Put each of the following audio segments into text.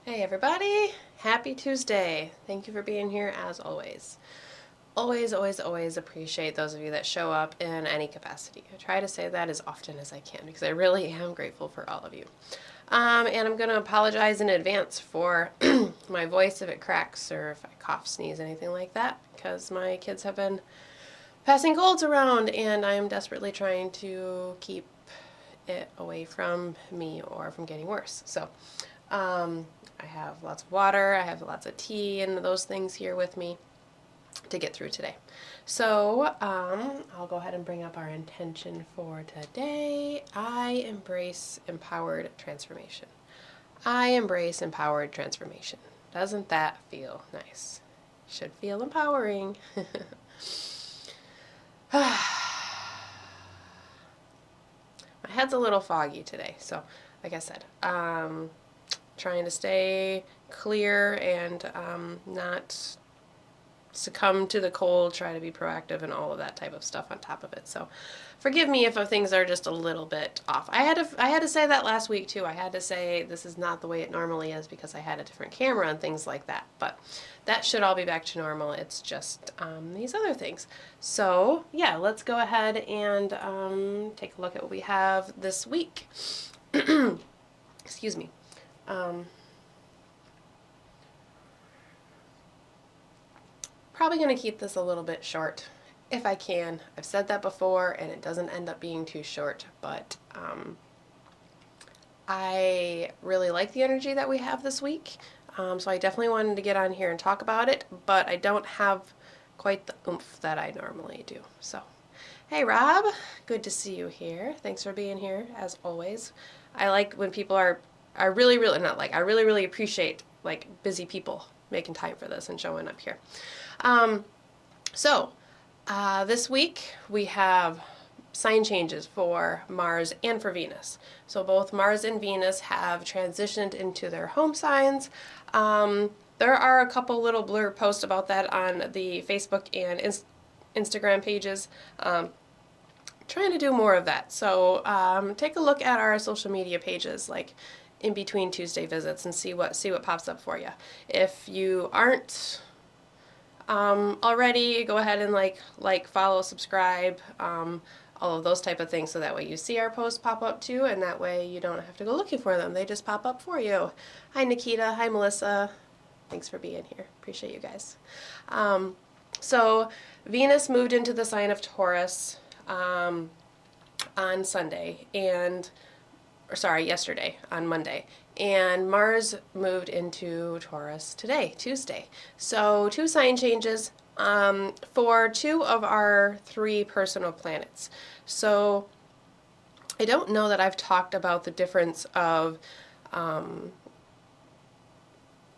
Hey everybody, happy Tuesday. Thank you for being here as always. Always appreciate those of you that show up in any capacity. I try to say that as often as I can because I really am grateful for all of you. And I'm going to apologize in advance for my voice if it cracks or if I cough, sneeze, anything like that, because my kids have been passing colds around and I'm desperately trying to keep it away from me or from getting worse. So, I have lots of water, I have lots of tea and those things here with me to get through today. So, I'll go ahead and bring up our intention for today. I embrace empowered transformation. I embrace empowered transformation. Doesn't that feel nice? Should feel empowering. My head's a little foggy today, so like I said, trying to stay clear and not succumb to the cold, try to be proactive and all of that type of stuff on top of it. So forgive me if things are just a little bit off. I had to say that last week too. I had to say this is not the way it normally is because I had a different camera and things like that. But that should all be back to normal. It's just these other things. So yeah, let's go ahead and take a look at what we have this week. Excuse me. Probably going to keep this a little bit short if I can. I've said that before and it doesn't end up being too short, but I really like the energy that we have this week. So I definitely wanted to get on here and talk about it, but I don't have quite the oomph that I normally do. So, hey Rob, good to see you here. Thanks for being here as always. I like when people I really appreciate like busy people making time for this and showing up here. This week we have sign changes for Mars and for Venus. So both Mars and Venus have transitioned into their home signs. There are a couple little blurb posts about that on the Facebook and Instagram pages. Trying to do more of that. So take a look at our social media pages, like in between Tuesday visits, and see what pops up for you. If you aren't already, go ahead and like, follow, subscribe, all of those type of things, so that way you see our posts pop up too, and that way you don't have to go looking for them. They just pop up for you. Hi Nikita, hi Melissa. Thanks for being here. Appreciate you guys. So Venus moved into the sign of Taurus on Sunday, yesterday, on Monday. And Mars moved into Taurus today, Tuesday. So 2 sign changes for 2 of our 3 personal planets. So I don't know that I've talked about the difference of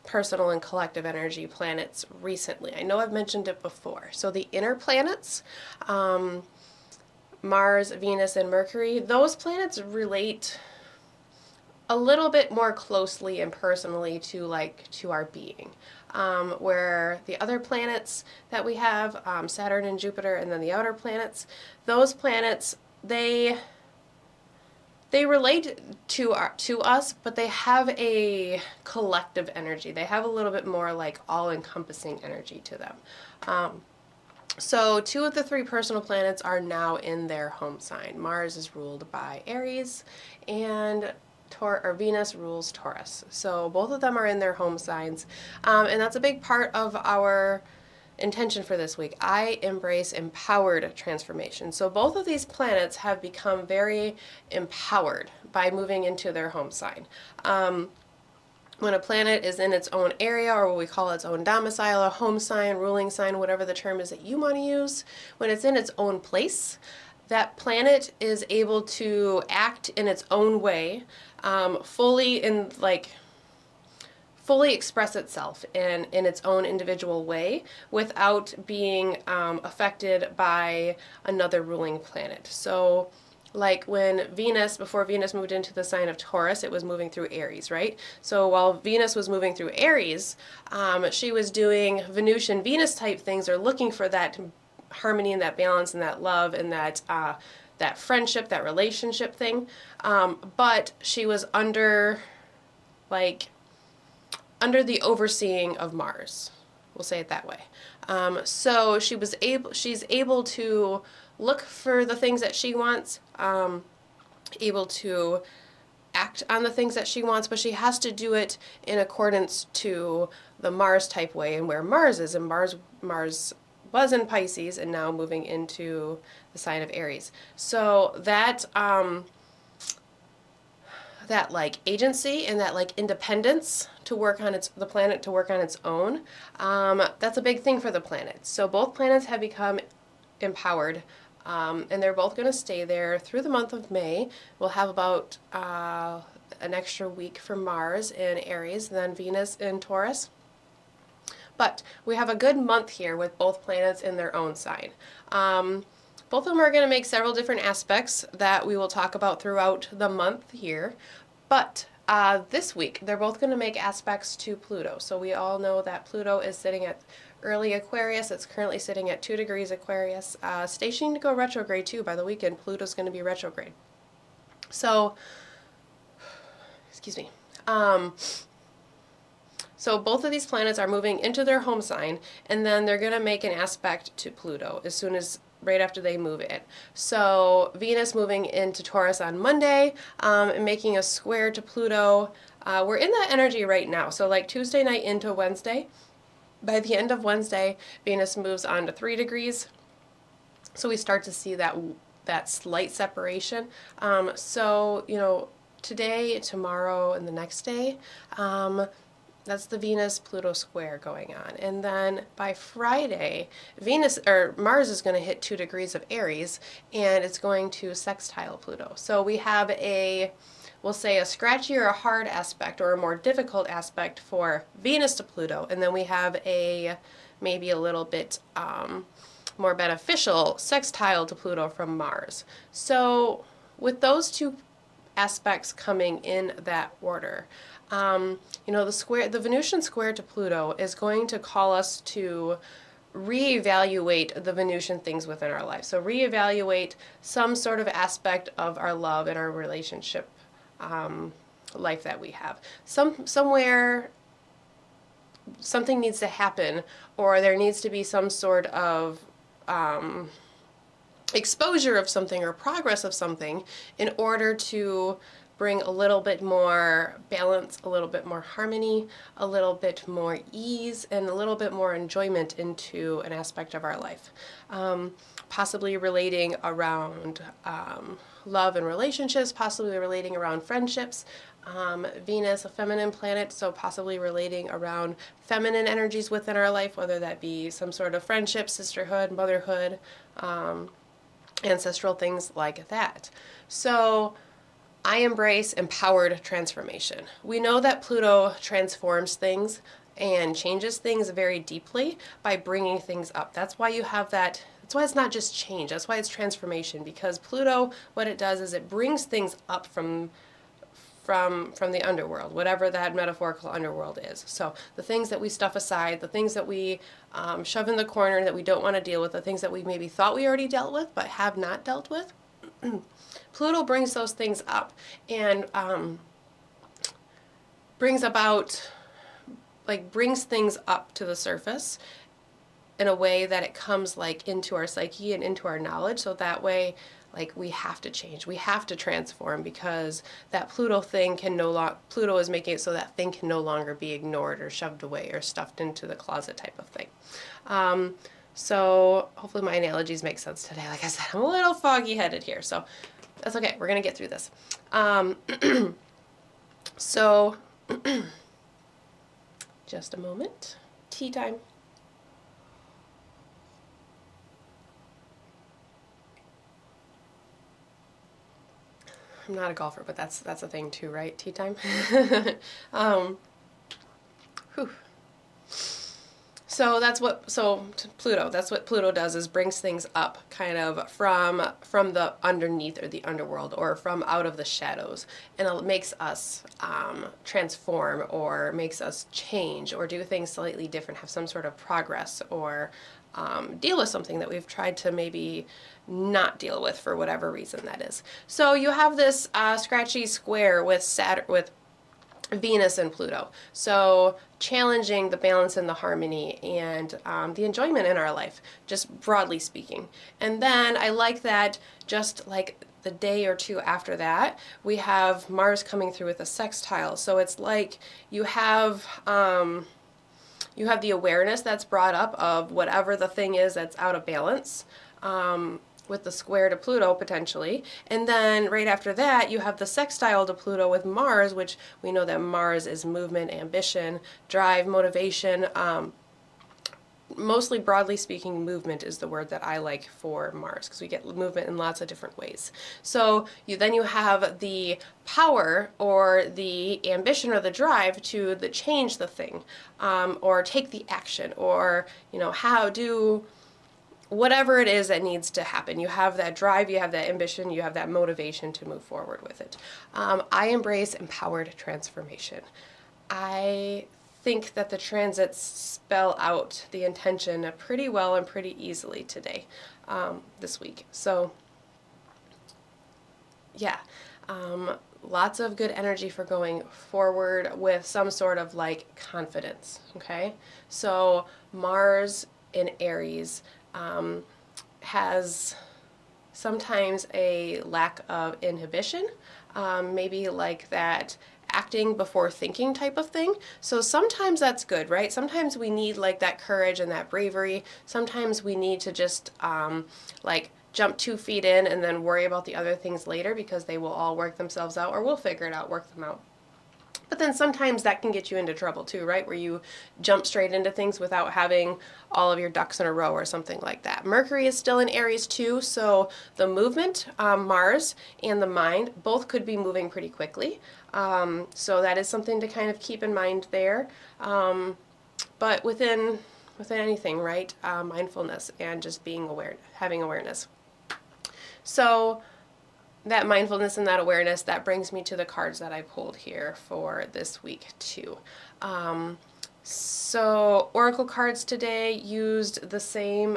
personal and collective energy planets recently. I know I've mentioned it before. So the inner planets, Mars, Venus, and Mercury, those planets relate a little bit more closely and personally to our being, where the other planets that we have, Saturn and Jupiter, and then the outer planets, those planets, they relate to us, but they have a collective energy. They have a little bit more like all-encompassing energy to them. So 2 of the 3 personal planets are now in their home sign. Mars is ruled by Aries, and Venus rules Taurus. So both of them are in their home signs, and that's a big part of our intention for this week. I embrace empowered transformation. So both of these planets have become very empowered by moving into their home sign. When a planet is in its own area, or what we call its own domicile, a home sign, ruling sign, whatever the term is that you want to use, when it's in its own place, that planet is able to act in its own way, fully express itself in its own individual way without being affected by another ruling planet. So like when before Venus moved into the sign of Taurus, it was moving through Aries, right? So while Venus was moving through Aries, she was doing Venusian Venus type things, or looking for that harmony and that balance and that love and that friendship, that relationship thing. But she was under under the overseeing of Mars. We'll say it that way. So she's able to look for the things that she wants, able to act on the things that she wants, but she has to do it in accordance to the Mars type way and where Mars is. And Mars was in Pisces and now moving into the sign of Aries. So that that like agency and that like independence to work on the planet to work on its own, that's a big thing for the planet. So both planets have become empowered, and they're both going to stay there through the month of May. We'll have about an extra week for Mars in Aries, then Venus in Taurus. But we have a good month here with both planets in their own sign. Both of them are going to make several different aspects that we will talk about throughout the month here. But this week, they're both going to make aspects to Pluto. So we all know that Pluto is sitting at early Aquarius. It's currently sitting at 2 degrees Aquarius. Stationing to go retrograde too. By the weekend, Pluto's going to be retrograde. So, excuse me. So both of these planets are moving into their home sign, and then they're going to make an aspect to Pluto as soon as right after they move it. So Venus moving into Taurus on Monday, and making a square to Pluto. We're in that energy right now. So like Tuesday night into Wednesday. By the end of Wednesday, Venus moves on to 3 degrees. So we start to see that slight separation. So, you know, today, tomorrow, and the next day, that's the Venus-Pluto square going on. And then by Friday, Mars is going to hit 2 degrees of Aries, and it's going to sextile Pluto. So we have we'll say a scratchy or a hard aspect or a more difficult aspect for Venus to Pluto. And then we have maybe a little bit more beneficial sextile to Pluto from Mars. So with those two aspects coming in that order, you know, the Venusian square to Pluto is going to call us to reevaluate the Venusian things within our life. So reevaluate some sort of aspect of our love and our relationship life that we have. Somewhere something needs to happen, or there needs to be some sort of exposure of something or progress of something in order to bring a little bit more balance, a little bit more harmony, a little bit more ease, and a little bit more enjoyment into an aspect of our life. Possibly relating around love and relationships, possibly relating around friendships. Venus, a feminine planet, so possibly relating around feminine energies within our life, whether that be some sort of friendship, sisterhood, motherhood, ancestral things like that. So I embrace empowered transformation. We know that Pluto transforms things and changes things very deeply by bringing things up. That's why you have that. That's why it's not just change. That's why it's transformation, because Pluto, what it does is it brings things up from the underworld, whatever that metaphorical underworld is. So the things that we stuff aside, the things that we shove in the corner that we don't want to deal with, the things that we maybe thought we already dealt with but have not dealt with, Pluto brings those things up and brings things up to the surface in a way that it comes like into our psyche and into our knowledge. So that way, like, we have to change, we have to transform, because that Pluto thing Pluto is making it so that thing can no longer be ignored or shoved away or stuffed into the closet type of thing. So hopefully my analogies make sense today. Like I said, I'm a little foggy-headed here, so that's okay. We're gonna get through this. So just a moment. Tea time. I'm not a golfer, but that's a thing too, right? Tea time. Whew. So Pluto, that's what Pluto does, is brings things up kind of from the underneath or the underworld, or from out of the shadows, and it makes us transform, or makes us change, or do things slightly different, have some sort of progress, or deal with something that we've tried to maybe not deal with for whatever reason that is. So you have this scratchy square with Venus and Pluto. So challenging the balance and the harmony and the enjoyment in our life, just broadly speaking. And then I like that just like the day or two after that, we have Mars coming through with a sextile. So it's like you have the awareness that's brought up of whatever the thing is that's out of balance. With the square to Pluto potentially. And then right after that, you have the sextile to Pluto with Mars, which we know that Mars is movement, ambition, drive, motivation. Mostly broadly speaking, movement is the word that I like for Mars, because we get movement in lots of different ways. So then you have the power or the ambition or the drive to change the thing, or take the action, or how do whatever it is that needs to happen. You have that drive, you have that ambition, you have that motivation to move forward with it. I embrace empowered transformation. I think that the transits spell out the intention pretty well and pretty easily today, this week. So, yeah. Lots of good energy for going forward with some sort of like confidence, okay? So Mars in Aries has sometimes a lack of inhibition, maybe like that acting before thinking type of thing. So sometimes that's good, right? Sometimes we need like that courage and that bravery. Sometimes we need to just like jump 2 feet in and then worry about the other things later, because they will all work themselves out, or we'll figure it out, work them out. But then sometimes that can get you into trouble too, right? Where you jump straight into things without having all of your ducks in a row or something like that. Mercury is still in Aries too, so the movement, Mars, and the mind both could be moving pretty quickly. So that is something to kind of keep in mind there. But within anything, right? Mindfulness and just being aware, having awareness. So that mindfulness and that awareness, that brings me to the cards that I pulled here for this week too. So Oracle cards today used the same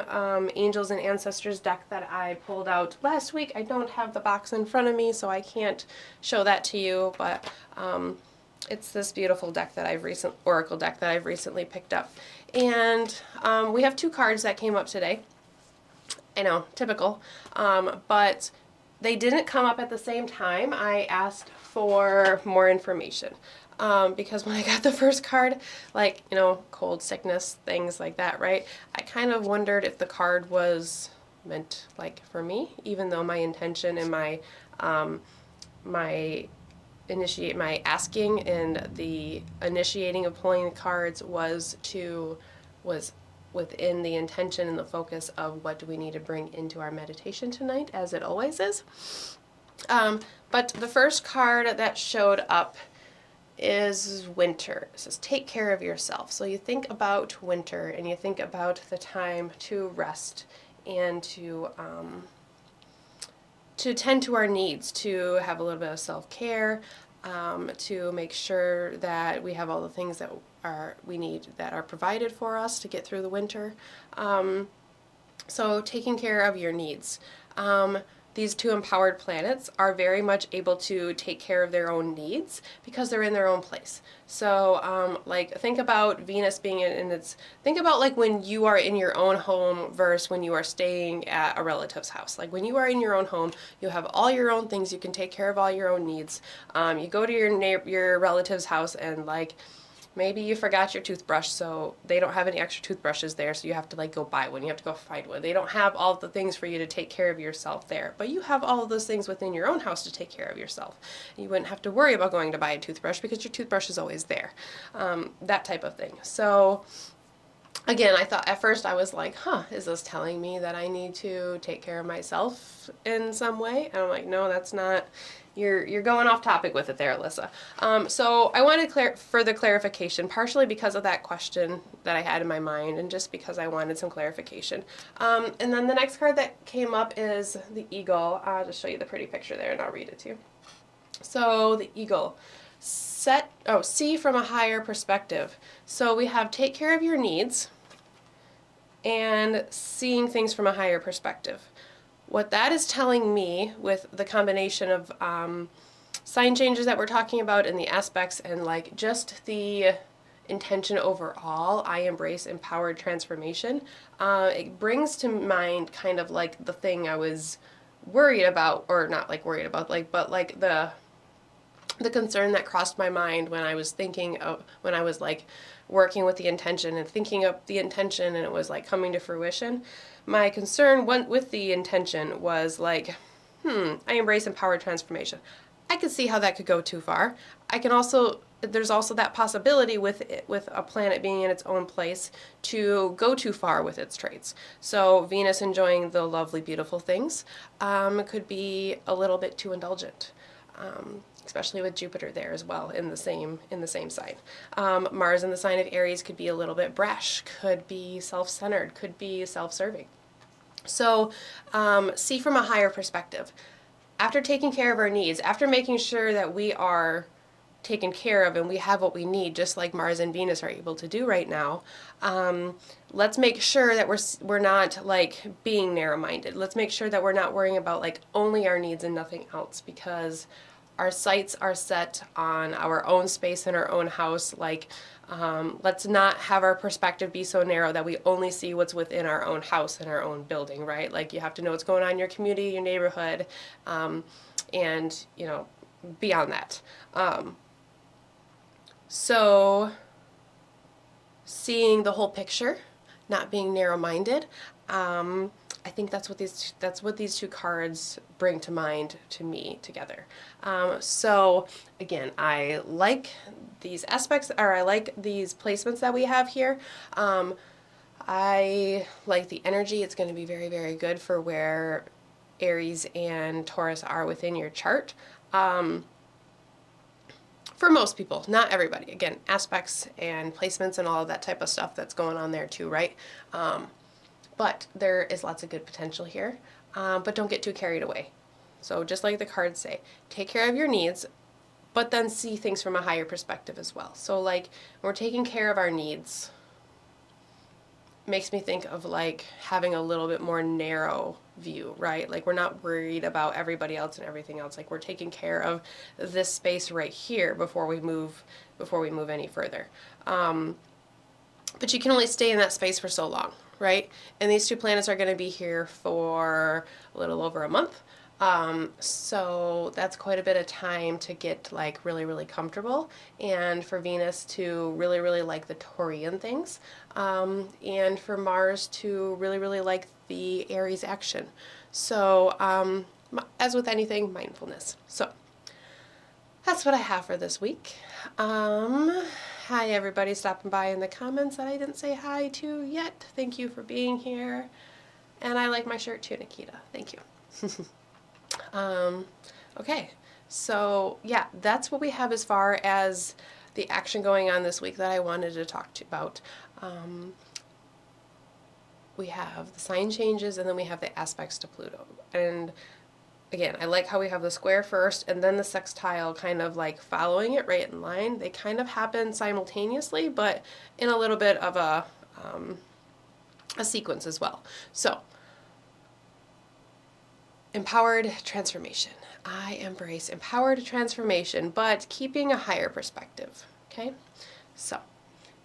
Angels and Ancestors deck that I pulled out last week. I don't have the box in front of me, so I can't show that to you, but it's this beautiful deck that Oracle deck that I've recently picked up. And we have 2 cards that came up today. I know, typical, but they didn't come up at the same time. I asked for more information because when I got the first card, like, cold, sickness, things like that, right? I kind of wondered if the card was meant like for me, even though my intention and my asking and the initiating of pulling the cards was within the intention and the focus of what do we need to bring into our meditation tonight, as it always is. But the first card that showed up is winter. It says, take care of yourself. So you think about winter and you think about the time to rest and to tend to our needs, to have a little bit of self-care, to make sure that we have all the things that we need that are provided for us to get through the winter. So taking care of your needs. These 2 empowered planets are very much able to take care of their own needs because they're in their own place. So like think about Venus being think about like when you are in your own home versus when you are staying at a relative's house. Like when you are in your own home, you have all your own things, you can take care of all your own needs. You go to your relative's house and like maybe you forgot your toothbrush, so they don't have any extra toothbrushes there, so you have to like go buy one, you have to go find one. They don't have all the things for you to take care of yourself there, but you have all of those things within your own house to take care of yourself. You wouldn't have to worry about going to buy a toothbrush because your toothbrush is always there. That type of thing. So again, I thought at first I was like, is this telling me that I need to take care of myself in some way? And I'm like, no, that's not. You're going off topic with it there, Alyssa. So I wanted further clarification, partially because of that question that I had in my mind, and just because I wanted some clarification. And then the next card that came up is the eagle. I'll just show you the pretty picture there, and I'll read it to you. So the eagle. See from a higher perspective. So we have take care of your needs and seeing things from a higher perspective. What that is telling me with the combination of sign changes that we're talking about and the aspects and like just the intention overall, I embrace empowered transformation. It brings to mind kind of like the thing I was worried about, or not like worried about, like, but like the concern that crossed my mind when I was thinking of, when I was like working with the intention and thinking of the intention and it was like coming to fruition. My concern with the intention was like, I embrace empowered transformation. I could see how that could go too far. I can also, there's also that possibility with a planet being in its own place to go too far with its traits. So Venus enjoying the lovely, beautiful things could be a little bit too indulgent. Especially with Jupiter there as well in the same sign. Mars in the sign of Aries could be a little bit brash, could be self-centered, could be self-serving. So see from a higher perspective. After taking care of our needs, after making sure that we are taken care of and we have what we need, just like Mars and Venus are able to do right now, let's make sure that we're not like being narrow-minded. Let's make sure that we're not worrying about like only our needs and nothing else, because our sights are set on our own space in our own house. Like, let's not have our perspective be so narrow that we only see what's within our own house and our own building, right? Like, you have to know what's going on in your community, your neighborhood, and, you know, beyond that. So, seeing the whole picture, not being narrow-minded, I think that's what these two cards bring to mind to me together. So again, I like these aspects, or I like these placements that we have here. I like the energy. It's going to be very, very good for where Aries and Taurus are within your chart. For most people, not everybody. Again, aspects and placements and all of that type of stuff that's going on there too, right? But there is lots of good potential here, but don't get too carried away. So just like the cards say, take care of your needs, but then see things from a higher perspective as well. So like when we're taking care of our needs, makes me think of like having a little bit more narrow view, right? Like we're not worried about everybody else and everything else. Like we're taking care of this space right here before we move any further. But you can only stay in that space for so long, right? And these two planets are going to be here for a little over a month. So that's quite a bit of time to get like really, really comfortable, and for Venus to really, really like the Taurian things, and for Mars to really, really like the Aries action. So as with anything, mindfulness. So that's what I have for this week. Hi everybody stopping by in the comments that I didn't say hi to yet. Thank you for being here. And I like my shirt too, Nikita. Thank you. Okay, so yeah, that's what we have as far as the action going on this week that I wanted to talk to you about. We have the sign changes and then we have the aspects to Pluto. And again, I like how we have the square first and then the sextile kind of like following it right in line. They kind of happen simultaneously, but in a little bit of a sequence as well. So, empowered transformation. I embrace empowered transformation, but keeping a higher perspective, okay? So,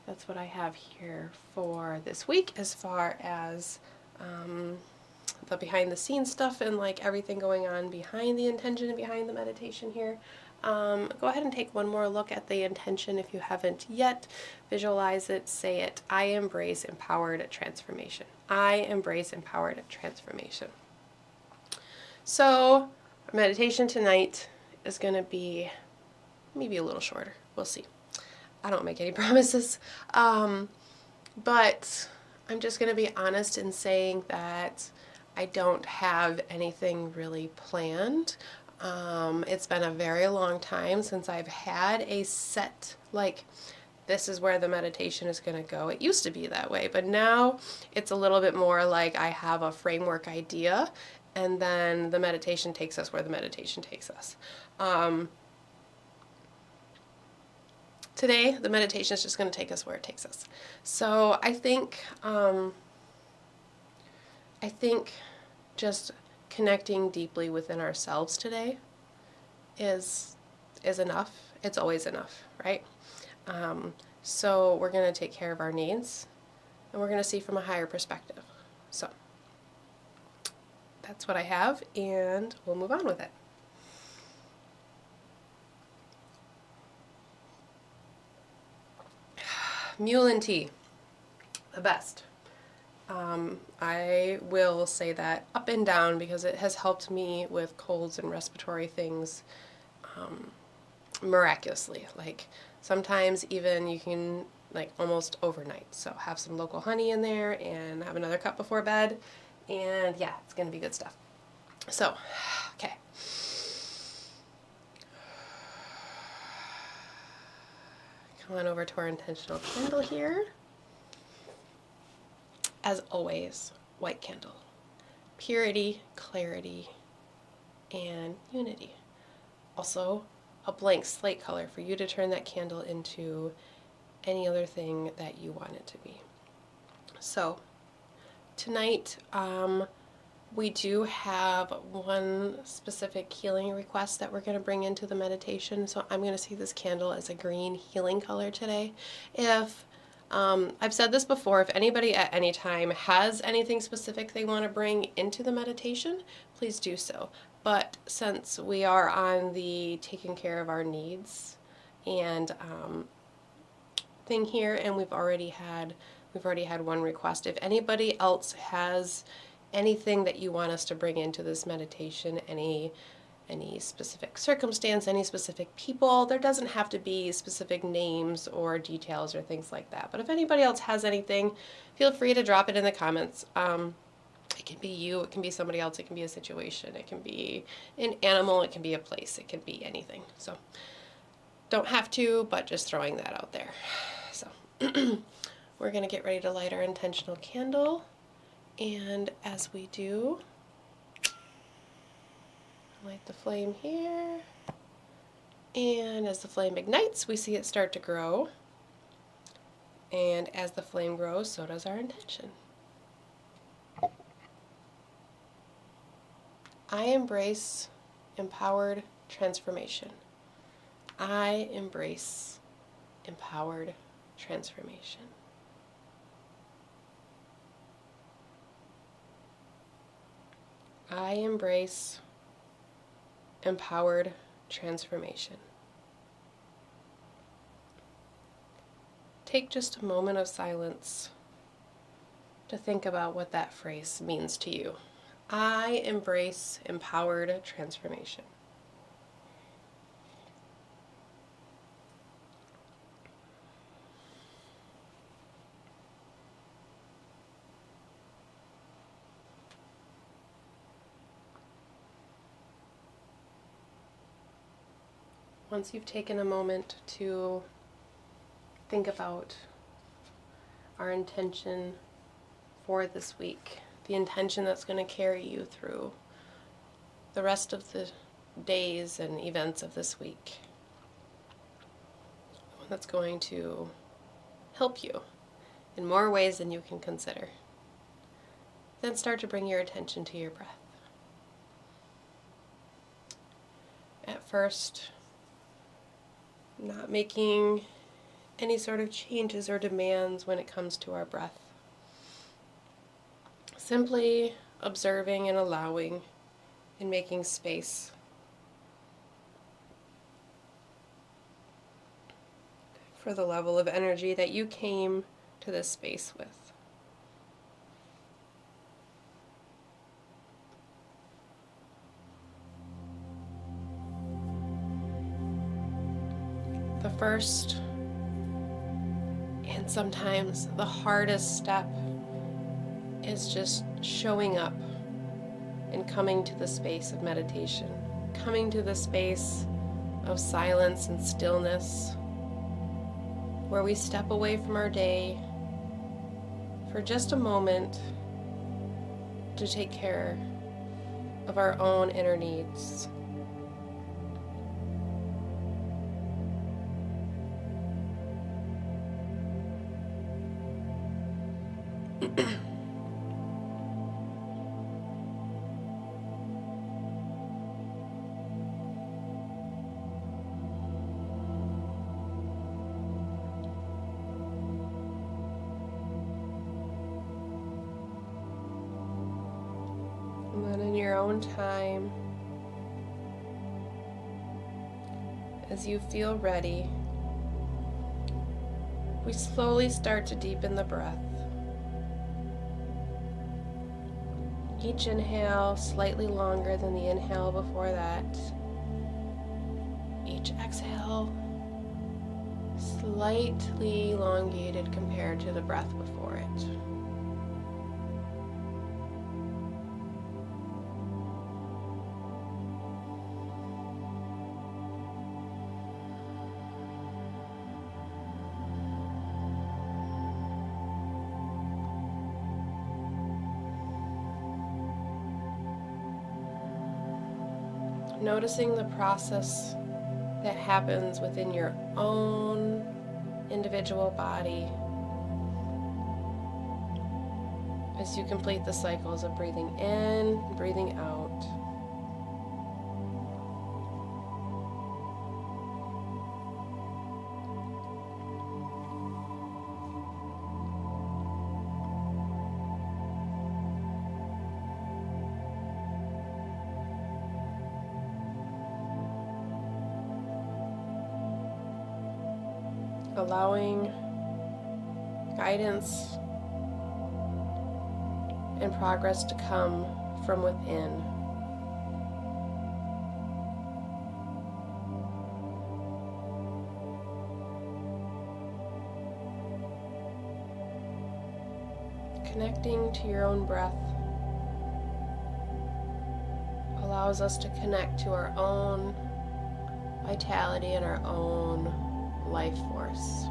that's what I have here for this week as far as the behind the scenes stuff and like everything going on behind the intention and behind the meditation here. Go ahead and take one more look at the intention if you haven't yet. Visualize it, say it. I embrace empowered transformation. I embrace empowered transformation. So, our meditation tonight is going to be maybe a little shorter. We'll see. I don't make any promises. But I'm just going to be honest in saying that I don't have anything really planned. It's been a very long time since I've had a set, like, this is where the meditation is going to go. It used to be that way, but now it's a little bit more like I have a framework idea, and then the meditation takes us where the meditation takes us. Today, the meditation is just going to take us where it takes us. So I think just connecting deeply within ourselves today is is enough, it's always enough, right? So we're going to take care of our needs, and we're going to see from a higher perspective. So that's what I have, and we'll move on with it. Mullein tea, the best. I will say that up and down because it has helped me with colds and respiratory things miraculously. Like sometimes even you can like almost overnight. So have some local honey in there and have another cup before bed, and yeah, it's gonna be good stuff. So, okay. Come on over to our intentional candle here. As always, white candle. Purity, clarity, and unity. Also, a blank slate color for you to turn that candle into any other thing that you want it to be. So, tonight, we do have one specific healing request that we're going to bring into the meditation. So I'm going to see this candle as a green healing color today. If I've said this before, if anybody at any time has anything specific they want to bring into the meditation, please do so. But since we are on the taking care of our needs and thing here, and we've already had one request, if anybody else has anything that you want us to bring into this meditation, any specific circumstance, any specific people, there doesn't have to be specific names or details or things like that. But if anybody else has anything, feel free to drop it in the comments. It can be you, it can be somebody else, it can be a situation, it can be an animal, it can be a place, it can be anything. So don't have to, but just throwing that out there. So we're going to get ready to light our intentional candle. And as we do, light the flame here, and as the flame ignites, we see it start to grow, and as the flame grows, so does our intention. I embrace empowered transformation. I embrace empowered transformation. I embrace empowered transformation. Take just a moment of silence to think about what that phrase means to you. I embrace empowered transformation. Once you've taken a moment to think about our intention for this week, the intention that's going to carry you through the rest of the days and events of this week, the one that's going to help you in more ways than you can consider, then start to bring your attention to your breath. At first, not making any sort of changes or demands when it comes to our breath. Simply observing and allowing and making space for the level of energy that you came to this space with. The first and sometimes the hardest step is just showing up and coming to the space of meditation, coming to the space of silence and stillness, where we step away from our day for just a moment to take care of our own inner needs. And in your own time, as you feel ready, we slowly start to deepen the breath. Each inhale slightly longer than the inhale before that. Each exhale slightly elongated compared to the breath before it. Noticing the process that happens within your own individual body as you complete the cycles of breathing in, breathing out. Allowing guidance and progress to come from within. Connecting to your own breath allows us to connect to our own vitality and our own life force.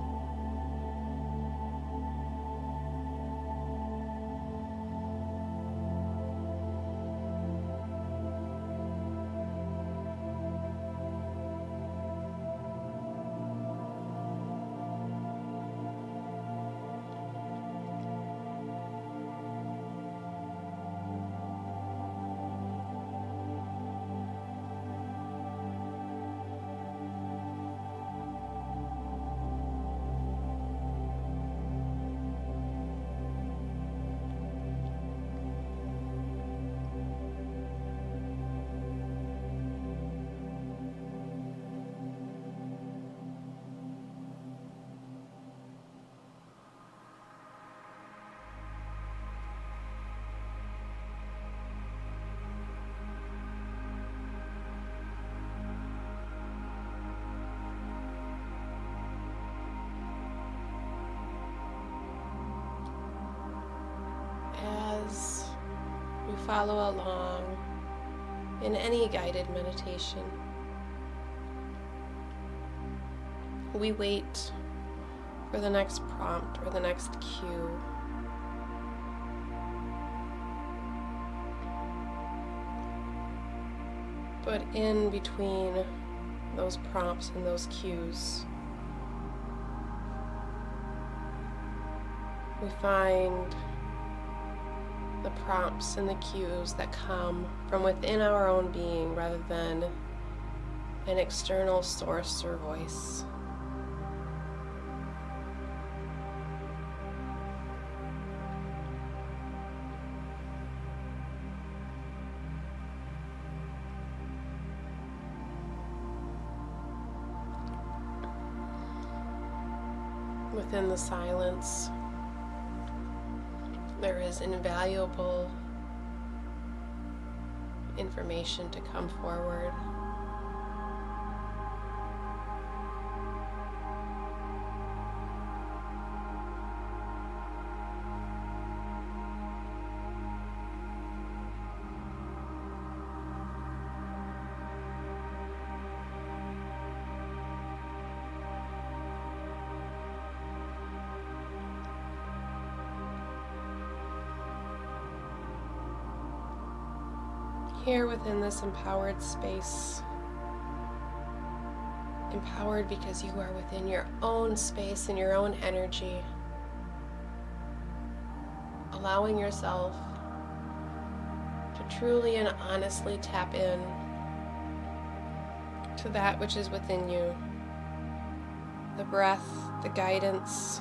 As we follow along in any guided meditation, we wait for the next prompt or the next cue. But in between those prompts and those cues, we find the prompts and the cues that come from within our own being rather than an external source or voice. Within the silence, there is invaluable information to come forward. Here within this empowered space, empowered because you are within your own space and your own energy, allowing yourself to truly and honestly tap in to that which is within you, the breath, the guidance,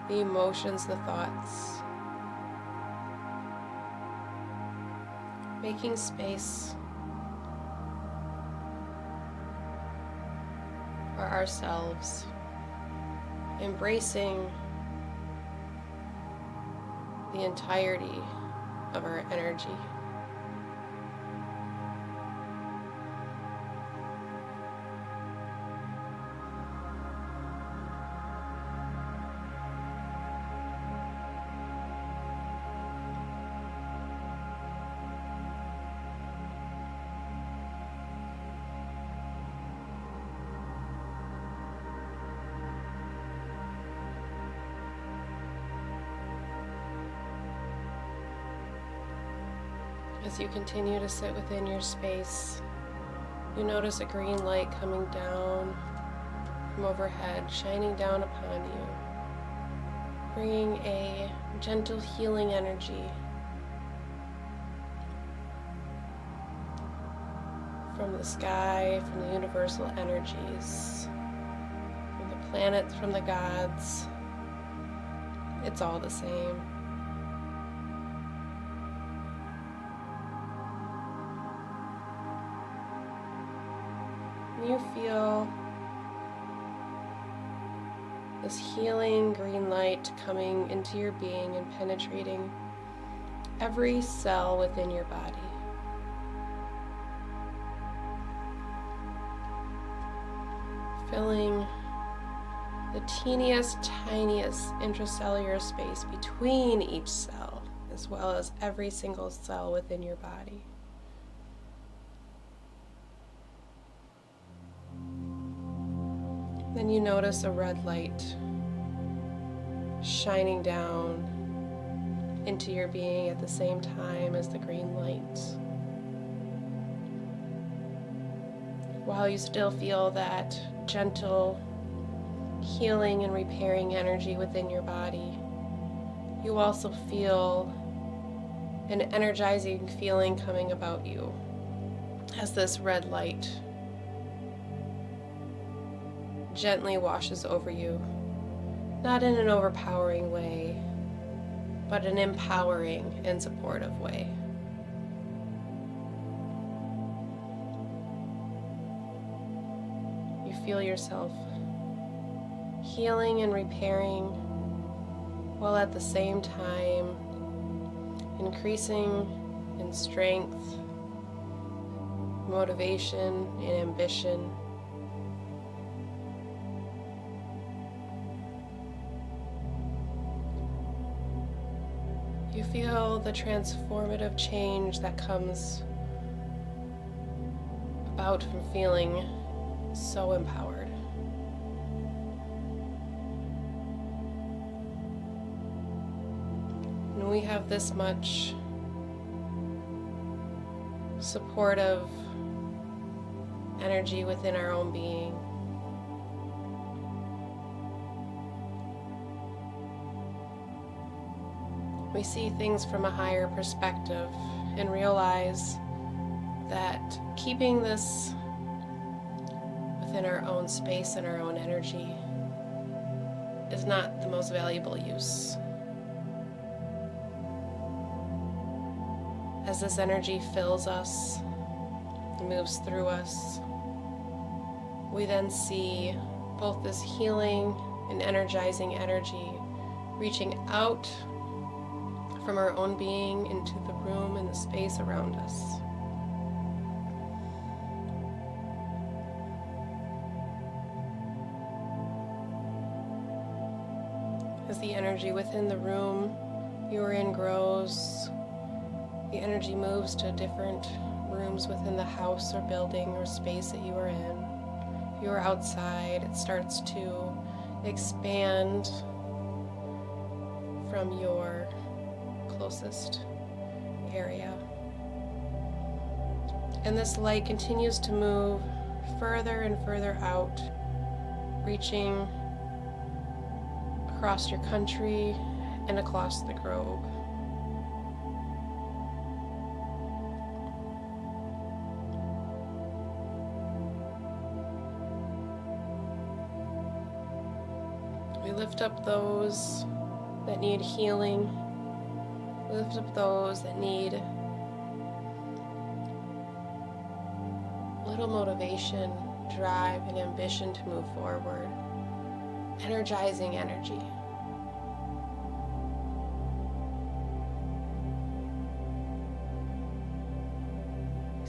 the emotions, the thoughts. making space for ourselves, embracing the entirety of our energy. As you continue to sit within your space, you notice a green light coming down from overhead, shining down upon you, bringing a gentle healing energy from the sky, from the universal energies, from the planets, from the gods. It's all the same. You feel this healing green light coming into your being and penetrating every cell within your body. Filling the teeniest, tiniest intracellular space between each cell, as well as every single cell within your body. Then you notice a red light shining down into your being at the same time as the green light. While you still feel that gentle healing and repairing energy within your body, you also feel an energizing feeling coming about you as this red light gently washes over you, not in an overpowering way, but an empowering and supportive way. You feel yourself healing and repairing, while at the same time increasing in strength, motivation, and ambition. You feel the transformative change that comes about from feeling so empowered. And we have this much supportive energy within our own being. We see things from a higher perspective and realize that keeping this within our own space and our own energy is not the most valuable use. As this energy fills us, moves through us, we then see both this healing and energizing energy reaching out from our own being into the room and the space around us. As the energy within the room you're in grows, the energy moves to different rooms within the house or building or space that you are in. If you're outside, it starts to expand from your closest area. And this light continues to move further and further out, reaching across your country and across the globe. We lift up those that need healing. We lift up those that need little motivation, drive, and ambition to move forward. Energizing energy.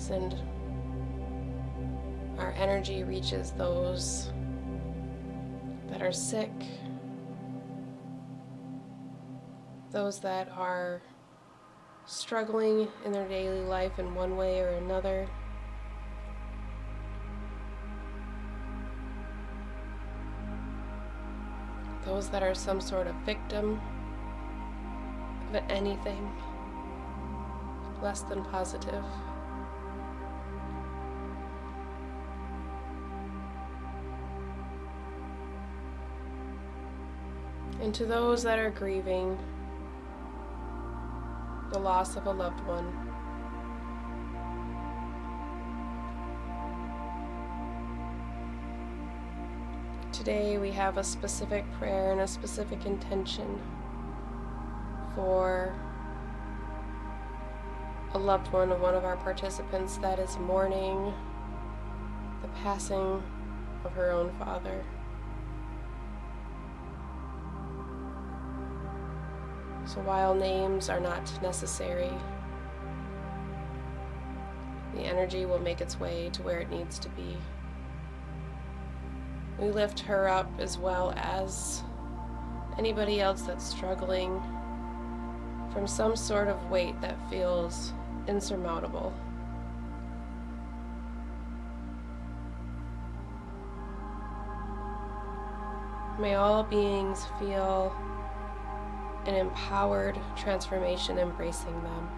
And our energy reaches those that are sick, those that are struggling in their daily life in one way or another. Those that are some sort of victim of anything less than positive. And to those that are grieving the loss of a loved one, today we have a specific prayer and a specific intention for a loved one of one of our participants that is mourning the passing of her own father. So while names are not necessary, the energy will make its way to where it needs to be. We lift her up as well as anybody else that's struggling from some sort of weight that feels insurmountable. May all beings feel an empowered transformation embracing them.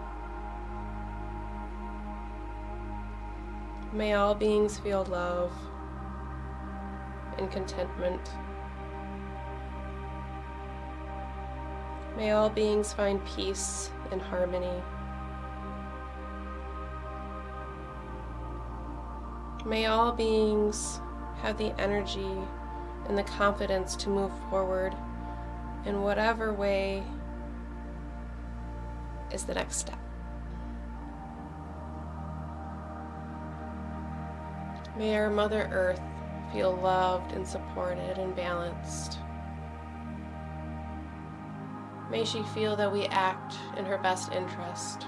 May all beings feel love and contentment. May all beings find peace and harmony. May all beings have the energy and the confidence to move forward in whatever way is the next step. May our Mother Earth feel loved and supported and balanced. May she feel that we act in her best interest.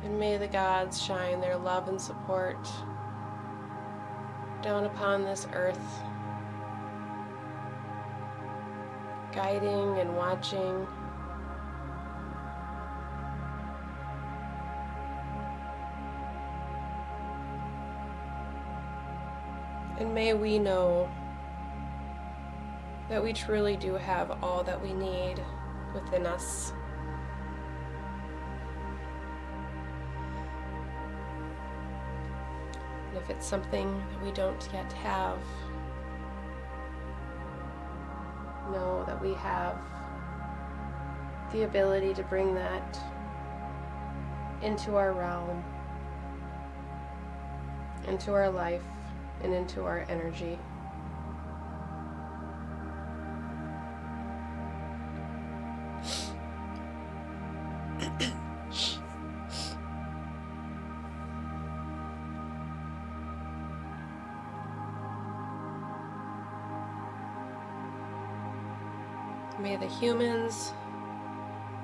And may the gods shine their love and support down upon this earth, guiding and watching. And may we know that we truly do have all that we need within us. And if it's something that we don't yet have, know that we have the ability to bring that into our realm, into our life, and into our energy. May the humans,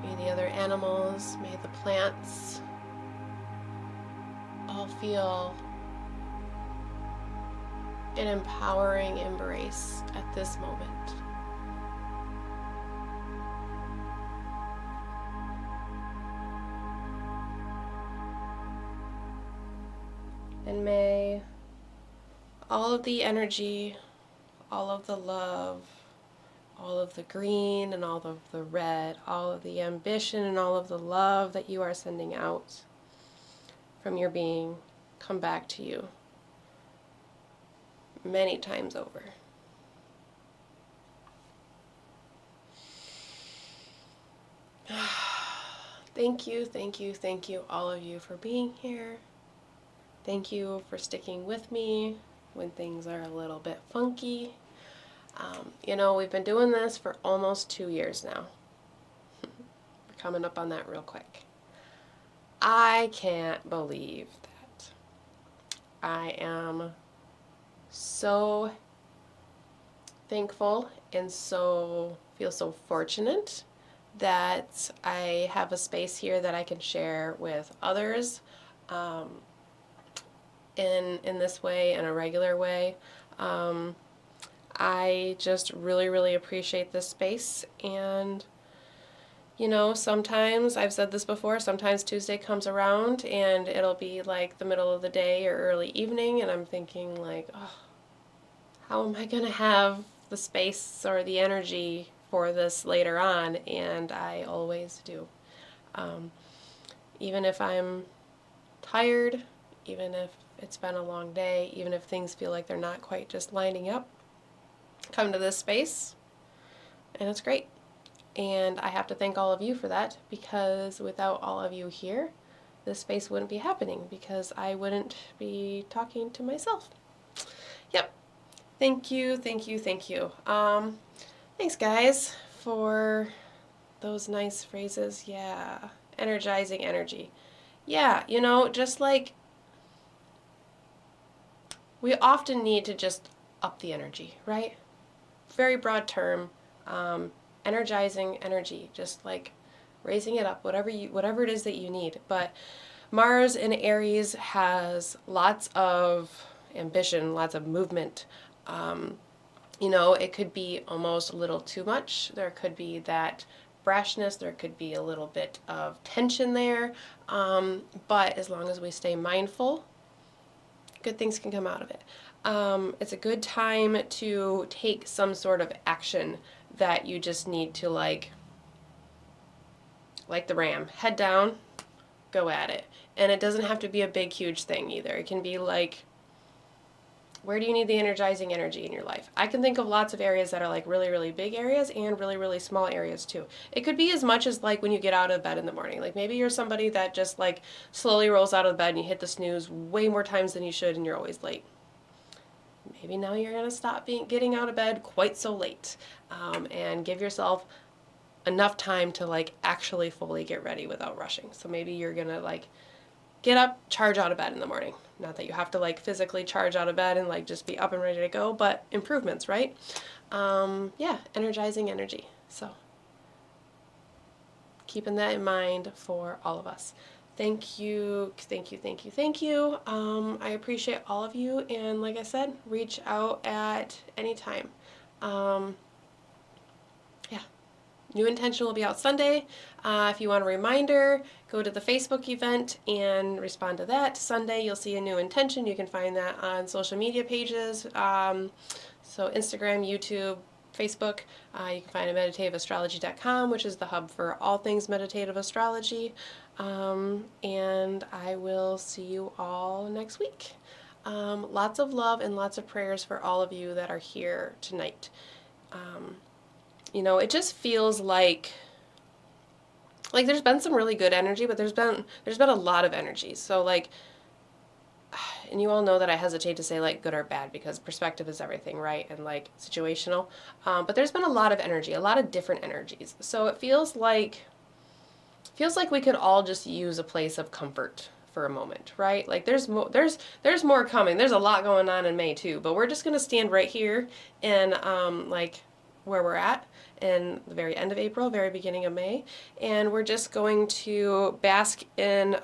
may the other animals, may the plants all feel an empowering embrace at this moment. And may all of the energy, all of the love, all of the green and all of the red, all of the ambition and all of the love that you are sending out from your being come back to you many times over. Thank you, all of you, for being here. Thank you for sticking with me when things are a little bit funky. You know, we've been doing this for almost 2 years now. We're coming up on that real quick. I can't believe that. I am so thankful and feel so fortunate that I have a space here that I can share with others in this way, in a regular way. I just really appreciate this space, and you know, sometimes, I've said this before, sometimes Tuesday comes around and it'll be like the middle of the day or early evening, and I'm thinking like, oh, how am I gonna have the space or the energy for this later on? And I always do. Even if I'm tired, even if it's been a long day, even if things feel like they're not quite just lining up, come to this space and it's great. And I have to thank all of you for that, because without all of you here, this space wouldn't be happening, because I wouldn't be talking to myself. Yep. Thank you. Thanks guys for those nice phrases. Yeah. Energizing energy. Yeah, you know, just like we often need to just up the energy, right? Very broad term. Energizing energy, just like raising it up, whatever it is that you need. But Mars in Aries has lots of ambition, lots of movement. You know, it could be almost a little too much. There could be that brashness, there could be a little bit of tension there. But as long as we stay mindful, good things can come out of it. It's a good time to take some sort of action that you just need to like the ram, head down, go at it. And it doesn't have to be a big, huge thing either. It can be like, where do you need the energizing energy in your life? I can think of lots of areas that are like really big areas and really small areas too. It could be as much as like when you get out of bed in the morning. Like maybe you're somebody that just like slowly rolls out of bed and you hit the snooze way more times than you should and you're always late. Maybe now you're going to stop getting out of bed quite so late, and give yourself enough time to like actually fully get ready without rushing. So maybe you're going to like get up, charge out of bed in the morning. Not that you have to like physically charge out of bed and like just be up and ready to go, but improvements, right? Yeah, energizing energy. So keeping that in mind for all of us. Thank you. I appreciate all of you, and like I said, reach out at any time. Yeah. New Intention will be out Sunday. If you want a reminder, go to the Facebook event and respond to that. Sunday, you'll see a New Intention. You can find that on social media pages. So Instagram, YouTube, Facebook. You can find it at meditativeastrology.com, which is the hub for all things meditative astrology. And I will see you all next week. Lots of love and lots of prayers for all of you that are here tonight. You know, it just feels like there's been some really good energy, but there's been a lot of energy. So like, and you all know that I hesitate to say like good or bad because perspective is everything, right? And like situational. But there's been a lot of energy, a lot of different energies. So it feels like we could all just use a place of comfort for a moment, right? Like there's more coming. There's a lot going on in May too, but we're just gonna stand right here and like where we're at in the very end of April, very beginning of May, and we're just going to bask in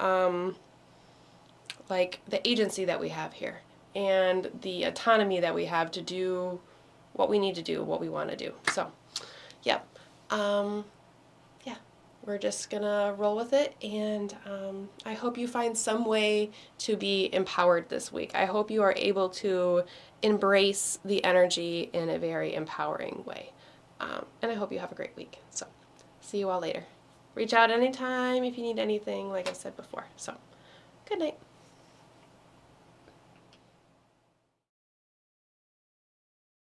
like the agency that we have here and the autonomy that we have to do what we need to do, what we want to do. So, yeah. We're just gonna roll with it, and I hope you find some way to be empowered this week. I hope you are able to embrace the energy in a very empowering way. And I hope you have a great week. So, see you all later. Reach out anytime if you need anything, like I said before. So, good night.